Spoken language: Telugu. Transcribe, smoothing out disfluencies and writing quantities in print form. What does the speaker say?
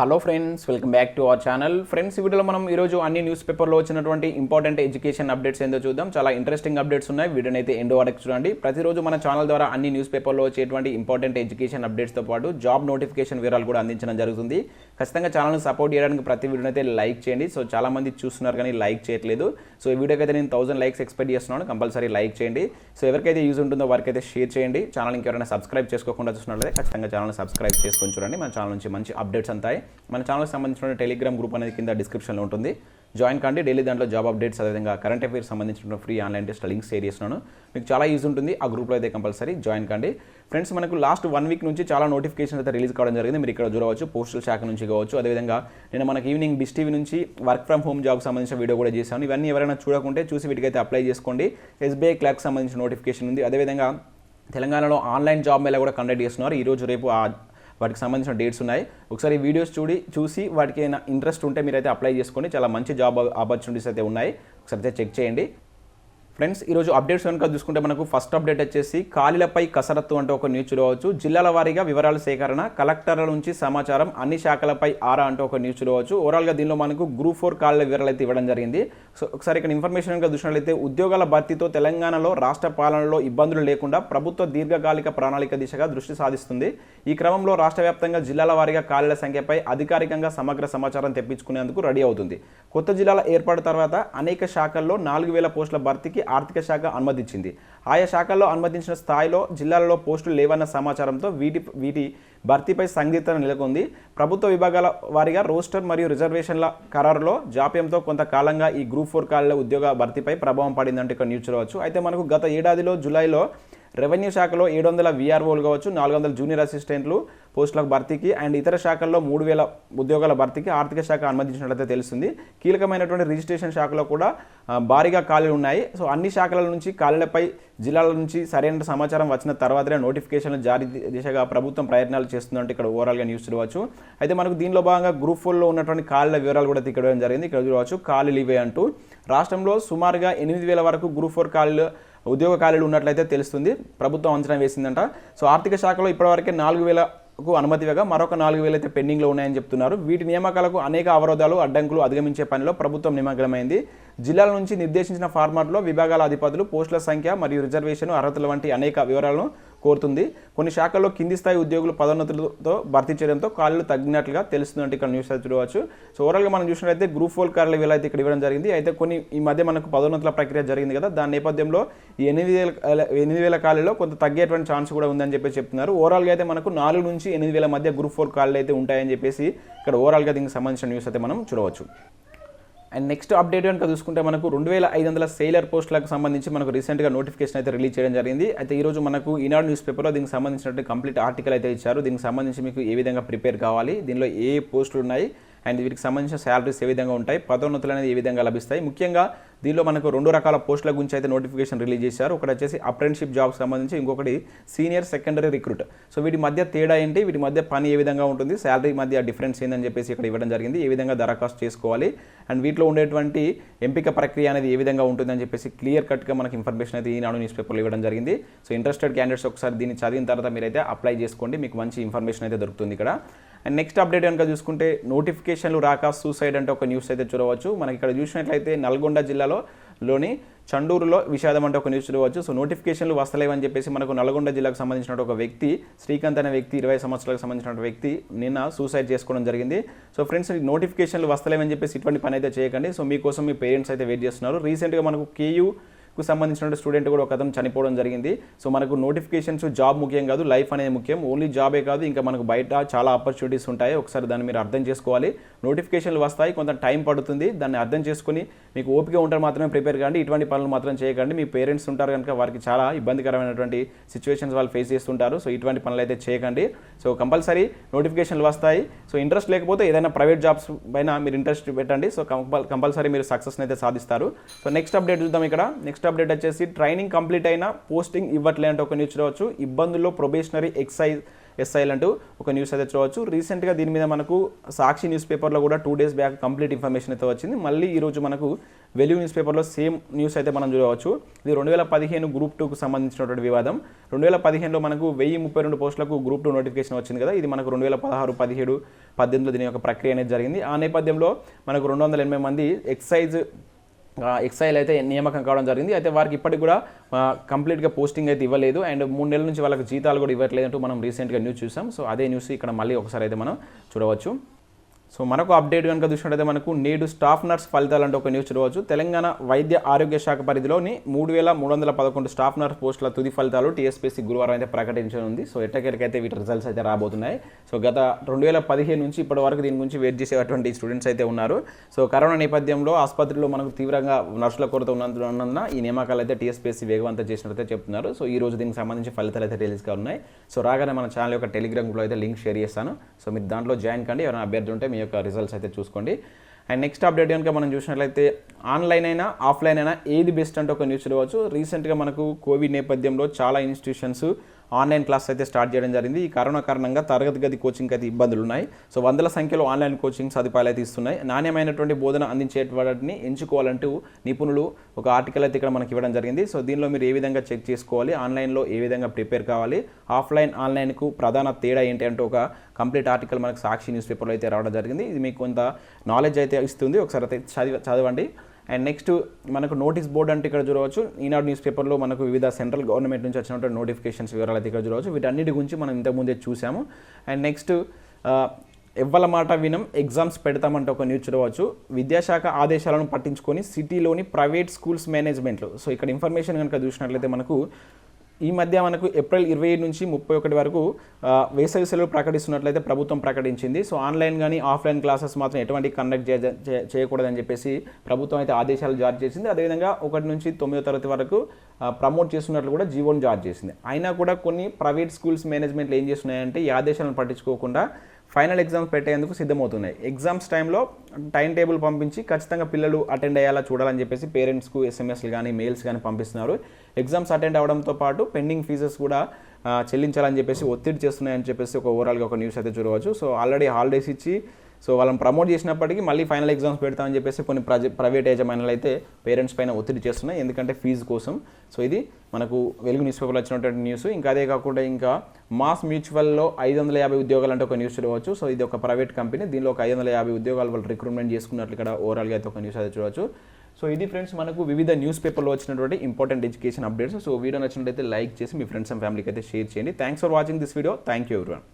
Hello friends, welcome back to our channel. Friends, ఈ వీడియోలో మనం ఈరోజు అన్ని న్యూస్ పేపర్లో వచ్చినటువంటి ఇంపార్టెంట్ ఎడ్యుకేషన్ అప్డేట్స్ ఏందో చూద్దాం. చాలా ఇంట్రెస్టింగ్ అప్డేట్స్ ఉన్నాయి. వీడియోని అయితే ఎండ్ వరకు చూడండి. ప్రతిరోజు మన ఛానల్ ద్వారా అన్ని న్యూస్ పేపర్లో వచ్చేటువంటి ఇంపార్టెంట్ ఎడ్యుకేషన్ అప్డేట్స్తో పాటు జాబ్ నోటిఫికేషన్ వివరాలు కూడా అందించడం జరుగుతుంది. ఖచ్చితంగా ఛానల్ని సపోర్ట్ చేయడానికి ప్రతి వీడియోని అయితే లైక్ చేయండి. సో చాలా మంది చూస్తున్నారు కానీ లైక్ చేయట్లేదు. సో ఈ వీడియోకి అయితే నేను 1000 లైక్స్ ఎక్స్పెక్ట్ చేస్తున్నాను. కంపల్సరీ లైక్ చేయండి. సో ఎవరికైతే యూజ్ ఉంటుందో వారికైతే షేర్ చేయండి. ఛానల్ ఇంకెవరైనా సబ్స్క్రైబ్ చేసుకోకుండా చూసినట్లయితే ఖచ్చితంగా ఛానల్ని సబ్స్క్రైబ్ చేసుకొని చూడండి. మన ఛానల్ నుంచి మంచి అప్డేట్స్ అంతాయి. మన ఛానల్కి సంబంధించిన టెలిగ్రామ్ గ్రూప్ అనేది కింద డిస్క్రిప్షన్లో ఉంటుంది. జాయిన్ కండి. డైలీ దాంట్లో జాబ్ అప్డేట్స్, అదేవిధంగా కరెంట్ అఫైర్స్ సంబంధించిన free online test links share చేస్తున్నాను. మీకు చాలా యూజ్ ఉంటుంది. ఆ గ్రూప్లో అయితే కంపల్సరీ జాయిన్ కండి. ఫ్రెండ్స్, మనకు లాస్ట్ 1 వీక్ నుంచి చాలా నోటిఫికేషన్ అయితే రిలీజ్ కావడం జరిగింది. మీరు ఇక్కడ చూడవచ్చు. పోస్టల్ శాఖ నుంచి కావచ్చు, అదేవిధంగా నేను మనకి ఈవినింగ్ డిష్ టీవీ నుంచి వర్క్ ఫ్రమ్ హోమ్ జాబ్కి సంబంధించిన వీడియో కూడా చేశాను. ఇవన్నీ ఎవరైనా చూడకుంటే చూసి వీటికైతే అప్లై చేసుకోండి. ఎస్బీఐ క్లర్క్ సంబంధించిన నోటిఫికేషన్ ఉంది. అదేవిధంగా తెలంగాణలో ఆన్లైన్ జాబ్ మేళా కూడా కండక్ట్ చేస్తున్నారు. ఈరోజు రేపు వాటికి సంబంధించిన డేట్స్ ఉన్నాయి. ఒకసారి వీడియోస్ చూసి వాటికి ఏమైనా ఇంట్రెస్ట్ ఉంటే మీరైతే అప్లై చేసుకోండి. చాలా మంచి జాబ్ ఆపర్చునిటీస్ అయితే ఉన్నాయి. ఒకసారి అయితే చెక్ చేయండి. ఫ్రెండ్స్, ఈరోజు అప్డేట్స్ కనుక చూసుకుంటే మనకు ఫస్ట్ అప్డేట్ వచ్చేసి ఖాళీలపై కసరత్తు అంటూ ఒక న్యూస్ చూడవచ్చు. జిల్లాల వారీగా వివరాల సేకరణ, కలెక్టర్ల నుంచి సమాచారం, అన్ని శాఖలపై ఆరా అంటూ ఒక న్యూస్ చూడవచ్చు. ఓవరాల్గా దీనిలో మనకు గ్రూప్ 4 ఖాళీల వివరాలు అయితే ఇవ్వడం జరిగింది. సో ఒకసారి ఇక్కడ ఇన్ఫర్మేషన్ కనుక చూసినట్లయితే ఉద్యోగాల భర్తీతో తెలంగాణలో రాష్ట్ర పాలనలో ఇబ్బందులు లేకుండా ప్రభుత్వ దీర్ఘకాలిక ప్రణాళిక దిశగా దృష్టి సాధిస్తుంది. ఈ క్రమంలో రాష్ట్ర వ్యాప్తంగా జిల్లాల వారీగా ఖాళీల సంఖ్యపై అధికారికంగా సమగ్ర సమాచారం తెప్పించుకునేందుకు రెడీ అవుతుంది. కొత్త జిల్లాల ఏర్పాటు తర్వాత అనేక శాఖల్లో 4000 పోస్టుల భర్తీకి ఆర్థిక శాఖ అనుమతించింది. ఆయా శాఖల్లో అనుమతించిన స్థాయిలో జిల్లాలలో పోస్టులు లేవన్న సమాచారంతో వీటి భర్తీపై సందిగ్ధత నెలకొంది. ప్రభుత్వ విభాగాల వారీగా రోస్టర్ మరియు రిజర్వేషన్ల ఖరారులో జాప్యంతో కొంతకాలంగా ఈ గ్రూప్ 4 ఖాళీల ఉద్యోగ భర్తీపై ప్రభావం పడిందంటే ఇక్కడ న్యూస్ చూడవచ్చు. అయితే మనకు గత ఏడాదిలో జూలైలో రెవెన్యూ శాఖలో 700 వీఆర్ఓలు కావచ్చు, 400 జూనియర్ అసిస్టెంట్లు పోస్టులకు భర్తీకి అండ్ ఇతర శాఖల్లో 3000 ఉద్యోగాల భర్తీకి ఆర్థిక శాఖ అనుమతించినట్లయితే తెలుస్తుంది. కీలకమైనటువంటి రిజిస్ట్రేషన్ శాఖలో కూడా భారీగా ఖాళీలు ఉన్నాయి. సో అన్ని శాఖల నుంచి ఖాళీలపై జిల్లాల నుంచి సరైన సమాచారం వచ్చిన తర్వాతనే నోటిఫికేషన్లు జారీ దిశగా ప్రభుత్వం ప్రయత్నాలు చేస్తుందంటే ఇక్కడ ఓవరాల్గా న్యూస్ చూడవచ్చు. అయితే మనకు దీనిలో భాగంగా గ్రూప్ 4లో ఉన్నటువంటి ఖాళీల వివరాలు కూడా ఇక్కడ జరిగింది. ఇక్కడ చూడవచ్చు. ఖాళీలు ఇవే అంటూ రాష్ట్రంలో సుమారుగా 8000 వరకు గ్రూప్ 4 ఖాళీలు ఉద్యోగ ఖాళీలు ఉన్నట్లయితే తెలుస్తుంది. ప్రభుత్వం అంచనా వేసిందంట. సో ఆర్థిక శాఖలో ఇప్పటివరకే 4000కు అనుమతి ఇవ్వగా మరొక 4000 అయితే పెండింగ్లో ఉన్నాయని చెప్తున్నారు. వీటి నియామకాలకు అనేక అవరోధాలు, అడ్డంకులు అధిగమించే పనిలో ప్రభుత్వం నిమగ్నమైంది. జిల్లాల నుంచి నిర్దేశించిన ఫార్మాట్లో విభాగాల అధిపతులు, పోస్టుల సంఖ్య మరియు రిజర్వేషన్ అర్హతల వంటి అనేక వివరాలను కోరుతుంది. కొన్ని శాఖల్లో కింది స్థాయి ఉద్యోగులు పదోన్నతులతో భర్తీ చేయడంతో ఖాళీలు తగ్గినట్లుగా తెలుస్తుందంటే ఇక్కడ న్యూస్ అయితే చూడవచ్చు. సో ఓవరాల్గా మనం చూసినట్లయితే గ్రూప్ 4 ఖాళీల వివరాలు అయితే ఇక్కడ ఇవ్వడం జరిగింది. అయితే కొన్ని ఈ మధ్య మనకు పదోన్నతుల ప్రక్రియ జరిగింది కదా, దాని నేపథ్యంలో ఈ 8000 ఖాళీలో కొంత తగ్గేటువంటి ఛాన్స్ కూడా ఉందని చెప్పేసి చెప్తున్నారు. ఓవరాల్గా అయితే మనకు 4 నుంచి 8000 మధ్య గ్రూప్ 4 ఖాళీలు అయితే ఉంటాయని చెప్పేసి ఇక్కడ ఓవరాల్గా దీనికి సంబంధించిన న్యూస్ అయితే మనం చూడవచ్చు. అండ్ నెక్స్ట్ అప్డేట్ కనుక చూసుకుంటే మనకు 2500 సెయిలర్ పోస్టులకు సంబంధించి మనకు రీసెంట్గా నోటిఫికేషన్ అయితే రిలీజ్ చేయడం జరిగింది. అయితే ఈరోజు మనకు ఈనాడు న్యూస్ పేపర్లో దీనికి సంబంధించినట్టు కంప్లీట్ ఆర్టికల్ అయితే ఇచ్చారు. దీనికి సంబంధించి మీకు ఏ విధంగా ప్రిపేర్ కావాలి, దీనిలో ఏ పోస్టులు ఉన్నాయి అండ్ వీటికి సంబంధించిన శాలరీస్ ఏ విధంగా ఉంటాయి, పదోన్నతులు అనేది ఏ విధంగా లభిస్తాయి, ముఖ్యంగా దీనిలో మనకు 2 రకాల పోస్టుల గురించి అయితే నోటిఫికేషన్ రిలీజ్ చేశారు. ఒకటి వచ్చేసి అప్రెంటిస్షిప్ జాబ్కి సంబంధించి, ఇంకొకటి సీనియర్ సెకండరీ రిక్రూట్. సో వీటి మధ్య తేడా ఏంటి, వీటి మధ్య పని ఏ విధంగా ఉంటుంది, శాలరీ మధ్య డిఫరెన్స్ ఏందని చెప్పేసి ఇక్కడ ఇవ్వడం జరిగింది. ఏ విధంగా దరఖాస్తు చేసుకోవాలి అండ్ వీటిలో ఉండేటువంటి ఎంపిక ప్రక్రియ అనేది ఏ విధంగా ఉంటుందని చెప్పేసి క్లియర్ కట్గా మనకి ఇన్ఫర్మేషన్ అయితే ఈనాడు న్యూస్ పేపర్లో ఇవ్వడం జరిగింది. సో ఇంట్రెస్టెడ్ క్యాండిడేట్స్ ఒకసారి దీన్ని చదివిన తర్వాత మీరైతే అప్లై చేసుకోండి. మీకు మంచి ఇన్ఫర్మేషన్ అయితే దొరుకుతుంది ఇక్కడ. అండ్ నెక్స్ట్ అప్డేట్ కనుక చూసుకుంటే నోటిఫికేషన్లు రాక సూసైడ్ అంటే ఒక న్యూస్ అయితే చూడవచ్చు. మనకి ఇక్కడ చూసినట్లయితే నల్గొండ జిల్లాలోని చండూరులో విషాదం అంటే ఒక న్యూస్ చూడవచ్చు. సో నోటిఫికేషన్లు వస్తలేవని చెప్పేసి మనకు నల్గొండ జిల్లాకు సంబంధించిన ఒక వ్యక్తి, శ్రీకాంత్ అనే వ్యక్తి, 20 సంవత్సరాలకు సంబంధించిన వ్యక్తి నిన్న సూసైడ్ చేసుకోవడం జరిగింది. సో ఫ్రెండ్స్, నోటిఫికేషన్లు వస్తలేవని చెప్పేసి ఇటువంటి పని అయితే చేయకండి. సో మీకోసం మీ పేరెంట్స్ అయితే వెయిట్ చేస్తున్నారు. రీసెంట్గా మనకు కు సంబంధించిన స్టూడెంట్ కూడా ఒక అతను చనిపోవడం జరిగింది. సో మనకు నోటిఫికేషన్స్ జాబ్ ముఖ్యం కాదు, లైఫ్ అనేది ముఖ్యం. ఓన్లీ జాబే కాదు, ఇంకా మనకు బయట చాలా ఆపర్చునిటీస్ ఉంటాయి. ఒకసారి దాన్ని మీరు అర్థం చేసుకోవాలి. నోటిఫికేషన్లు వస్తాయి, కొంత టైం పడుతుంది. దాన్ని అర్థం చేసుకుని మీకు ఓపిక ఉంటే మాత్రమే ప్రిపేర్ కాండి. ఇటువంటి పనులు మాత్రం చేయకండి. మీ పేరెంట్స్ ఉంటారు కనుక వారికి చాలా ఇబ్బందికరమైనటువంటి సిచ్యువేషన్స్ వాళ్ళు ఫేస్ చేస్తుంటారు. సో ఇటువంటి పనులు అయితే చేయకండి. సో కంపల్సరీ నోటిఫికేషన్లు వస్తాయి. సో ఇంట్రెస్ట్ లేకపోతే ఏదైనా ప్రైవేట్ జాబ్స్ పైన మీరు ఇంట్రెస్ట్ పెట్టండి. సో కంపల్సరీ మీరు సక్సెస్ని అయితే సాధిస్తారు. సో నెక్స్ట్ అప్డేట్ చూద్దాం. ఇక్కడ నెక్స్ట్ అప్డేట్ వచ్చేసి ట్రైనింగ్ కంప్లీట్ అయినా పోస్టింగ్ ఇవ్వట్లే అంటే ఒక న్యూస్ చూడవచ్చు. ఇబ్బందుల్లో ప్రొబేషనరీ ఎస్ఐల్ అంటూ ఒక న్యూస్ అయితే చూడవచ్చు. రీసెంట్గా దీని మీద మనకు సాక్షి న్యూస్ పేపర్లో కూడా 2 డేస్ బ్యాక్ కంప్లీట్ ఇన్ఫర్మేషన్ అయితే వచ్చింది. మళ్ళీ ఈరోజు మనకు వెలుగు న్యూస్ పేపర్లో సేమ్ న్యూస్ అయితే మనం చూడవచ్చు. ఇది 2015 గ్రూప్ 2కు సంబంధించినటువంటి వివాదం. 2015లో మనకు 1032 పోస్టులకు గ్రూప్ 2 నోటిఫికేషన్ వచ్చింది కదా. ఇది మనకు 2016, 17, 18 దీని యొక్క ప్రక్రియ అనేది జరిగింది. ఆ నేపథ్యంలో మనకు 280 మంది ఎక్సైల్ అయితే నియామకం కావడం జరిగింది. అయితే వారికి ఇప్పటికి కూడా కంప్లీట్గా పోస్టింగ్ అయితే ఇవ్వలేదు అండ్ 3 నెలల నుంచి వాళ్ళకి జీతాలు కూడా ఇవ్వట్లేదు అంటూ మనం రీసెంట్గా న్యూస్ చూసాం. సో అదే న్యూస్ ఇక్కడ మళ్ళీ ఒకసారి అయితే మనం చూడవచ్చు. సో మరొక అప్డేట్ కనుక చూసినట్టయితే మనకు నేడు స్టాఫ్ నర్స్ ఫలితాలు అంటే ఒక న్యూస్ చూడవచ్చు. తెలంగాణ వైద్య ఆరోగ్య శాఖ పరిధిలోని 3311 స్టాఫ్ నర్స్ పోస్టుల తుది ఫలితాలు టీఎస్పీఎస్సీ గురువారం అయితే ప్రకటించనుంది. సో ఎట్టకేలకైతే వీటి రిజల్ట్స్ అయితే రాబోతున్నాయి. సో గత 2015 నుంచి ఇప్పటి వరకు దీని గురించి వెయిట్ చేసేటువంటి స్టూడెంట్స్ అయితే ఉన్నారు. సో కరోనా నేపథ్యంలో ఆసుపత్రిలో మనకు తీవ్రంగా నర్సుల కొరత ఉన్నందున ఈ నియామకాలు అయితే టీఎస్పీఎస్సీ వేగవంతం చేసినట్లయితే చెప్తున్నారు. సో ఈ రోజు దీనికి సంబంధించి ఫలితాలు అయితే రిలీజ్ కానున్నాయి. సో రాగానే మన ఛానల్ యొక్క టెలిగ్రామ్ గ్రూప్లో అయితే లింక్ షేర్ చేస్తాను. సో మీరు దాంట్లో జాయిన్ కండి. ఎవరైనా అభ్యర్థి ఉంటే మీ యొక్క రిజల్ట్స్ అయితే చూసుకోండి. అండ్ నెక్స్ట్ అప్డేట్ కనుక మనం చూసినట్లయితే ఆన్లైన్ అయినా ఆఫ్లైన్ అయినా ఏది బెస్ట్ అంటే ఒక న్యూస్ చూడవచ్చు. రీసెంట్గా మనకు కోవిడ్ నేపథ్యంలో చాలా ఇన్స్టిట్యూషన్స్ ఆన్లైన్ క్లాస్ అయితే స్టార్ట్ చేయడం జరిగింది. ఈ కరోనా కారణంగా తరగతి గది కోచింగ్ అయితే ఇబ్బందులు ఉన్నాయి. సో వందల సంఖ్యలో ఆన్లైన్ కోచింగ్ సదుపాయాలు అయితే ఇస్తున్నాయి. నాణ్యమైనటువంటి బోధన అందించేవాటిని ఎంచుకోవాలంటూ నిపుణులు ఒక ఆర్టికల్ అయితే ఇక్కడ మనకి ఇవ్వడం జరిగింది. సో దీనిలో మీరు ఏ విధంగా చెక్ చేసుకోవాలి, ఆన్లైన్లో ఏ విధంగా ప్రిపేర్ కావాలి, ఆఫ్లైన్ ఆన్లైన్కు ప్రధాన తేడా ఏంటి అంటే ఒక కంప్లీట్ ఆర్టికల్ మనకు సాక్షి న్యూస్ పేపర్లో అయితే రావడం జరిగింది. ఇది మీకు కొంత నాలెడ్జ్ అయితే ఇస్తుంది. ఒకసారి అయితే చదవండి. అండ్ నెక్స్ట్ మనకు నోటీస్ బోర్డు అంటే ఇక్కడ చూడవచ్చు. ఈనాడు న్యూస్ పేపర్లో మనకు వివిధ సెంట్రల్ గవర్నమెంట్ నుంచి వచ్చినటువంటి నోటిఫికేషన్స్ వివరాలు అయితే ఇక్కడ చూడవచ్చు. వీటన్నిటి గురించి మనం ఇంతకుముందే చూసాము. అండ్ నెక్స్ట్ ఎవ్వల మాట వినం ఎగ్జామ్స్ పెడతామంటే ఒక న్యూస్ చూడవచ్చు. విద్యాశాఖ ఆదేశాలను పట్టించుకొని సిటీలోని ప్రైవేట్ స్కూల్స్ మేనేజ్మెంట్లు. సో ఇక్కడ ఇన్ఫర్మేషన్ కనుక చూసినట్లయితే మనకు ఈ మధ్య మనకు ఏప్రిల్ 27 నుంచి 31 వరకు వేసవి సెలవులు ప్రకటిస్తున్నట్లయితే ప్రభుత్వం ప్రకటించింది. సో ఆన్లైన్ కానీ ఆఫ్లైన్ క్లాసెస్ మాత్రం ఎటువంటి కండక్ట్ చేయకూడదని చెప్పేసి ప్రభుత్వం అయితే ఆదేశాలు జారీ చేసింది. అదేవిధంగా 1 నుంచి 9వ తరగతి వరకు ప్రమోట్ చేస్తున్నట్లు కూడా జీవోని జారీ చేసింది. అయినా కూడా కొన్ని ప్రైవేట్ స్కూల్స్ మేనేజ్మెంట్లు ఏం చేస్తున్నాయంటే ఈ ఆదేశాలను పట్టించుకోకుండా ఫైనల్ ఎగ్జామ్స్ పెట్టేందుకు సిద్ధమవుతున్నాయి. ఎగ్జామ్స్ టైంలో టైం టేబుల్ పంపించి ఖచ్చితంగా పిల్లలు అటెండ్ అయ్యేలా చూడాలని చెప్పేసి పేరెంట్స్కు ఎస్ఎంఎస్లు కానీ మెయిల్స్ కానీ పంపిస్తున్నారు. ఎగ్జామ్స్ అటెండ్ అవ్వడంతో పాటు పెండింగ్ ఫీజెస్ కూడా చెల్లించాలని చెప్పేసి ఒత్తిడి చేస్తున్నాయని చెప్పేసి ఒక ఓవరాల్గా ఒక న్యూస్ అయితే చూడవచ్చు. సో ఆల్రెడీ హాలిడేస్ ఇచ్చి సో వాళ్ళని ప్రమోట్ చేసినప్పటికీ మళ్ళీ ఫైనల్ ఎగ్జామ్స్ పెడతామని చెప్పేసి కొన్ని ప్రైవేట్ యాజమాన్యాలు అయితే పేరెంట్స్ పైన ఒత్తిడి చేస్తున్నాయి, ఎందుకంటే ఫీజు కోసం. సో ఇది మనకు వెలుగు న్యూస్ పేపర్లో వచ్చినటువంటి న్యూస్. ఇంకా అదే కాకుండా ఇంకా మాస్ మ్యూచువల్లో 550 ఉద్యోగాలు అంటే ఒక న్యూస్ చూడవచ్చు. సో ఇది ఒక ప్రైవేట్ కంపెనీ, దీనిలో ఒక 550 ఉద్యోగాలు వాళ్ళు రిక్రూట్మెంట్ చేసుకున్నట్లు ఇక్కడ ఓవరాల్గా అయితే ఒక న్యూస్ అయితే చూడవచ్చు. సో ఇది ఫ్రెండ్స్ మనకు వివిధ న్యూస్ పేపర్లో వచ్చినటువంటి important education updates. So video నచ్చినట్లయితే లైక్ చేసి మీ ఫ్రెండ్స్ అండ్ ఫ్యామిలీకి అయితే షేర్ చేయండి. Thanks for watching this video. Thank you everyone.